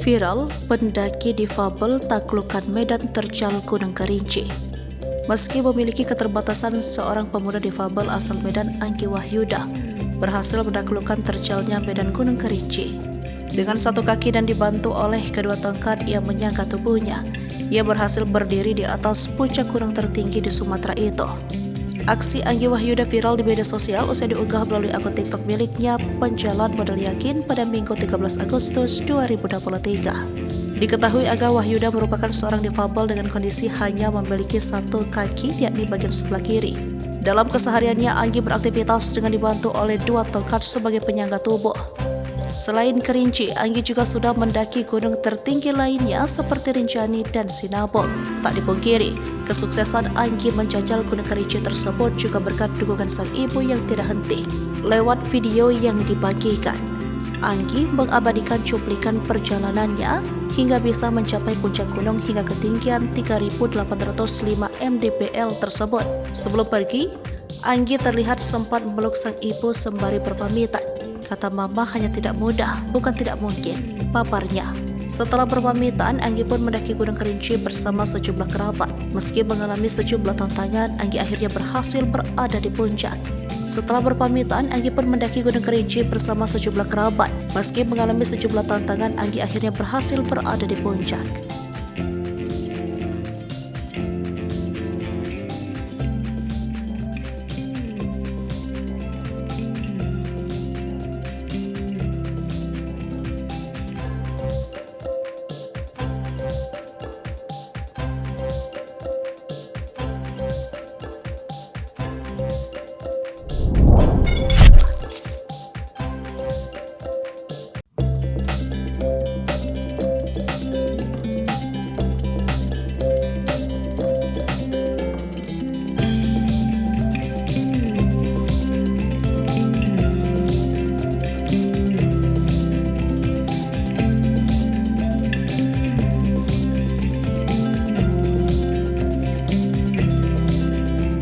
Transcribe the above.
Viral, pendaki difabel taklukan medan terjal Gunung Kerinci. Meski memiliki keterbatasan, seorang pemuda difabel asal Medan, Anggi Wahyuda, berhasil menaklukkan terjalnya medan Gunung Kerinci. Dengan satu kaki dan dibantu oleh kedua tongkat yang menyangga tubuhnya, ia berhasil berdiri di atas puncak gunung tertinggi di Sumatera itu. Aksi Anggi Wahyuda viral di media sosial usai diunggah melalui akun TikTok miliknya, Penjalan Modal Yakin, pada Minggu 13 Agustus 2023. Diketahui Anggi Wahyuda merupakan seorang difabel dengan kondisi hanya memiliki satu kaki, yakni bagian sebelah kiri. Dalam kesehariannya, Anggi beraktivitas dengan dibantu oleh dua tongkat sebagai penyangga tubuh. Selain Kerinci, Anggi juga sudah mendaki gunung tertinggi lainnya seperti Rinjani dan Sinabung. Tak dipungkiri, kesuksesan Anggi menjajal Gunung Kerinci tersebut juga berkat dukungan sang ibu yang tidak henti. Lewat video yang dibagikan, Anggi mengabadikan cuplikan perjalanannya hingga bisa mencapai puncak gunung hingga ketinggian 3.805 mdpl tersebut. Sebelum pergi, Anggi terlihat sempat memeluk sang ibu sembari berpamitan. Kata mama, hanya tidak mudah, bukan tidak mungkin, paparnya. Setelah berpamitan, Anggi pun mendaki Gunung Kerinci bersama sejumlah kerabat. Meski mengalami sejumlah tantangan, Anggi akhirnya berhasil berada di puncak. Setelah berpamitan, Anggi pun mendaki Gunung Kerinci bersama sejumlah kerabat. Meski mengalami sejumlah tantangan, Anggi akhirnya berhasil berada di puncak.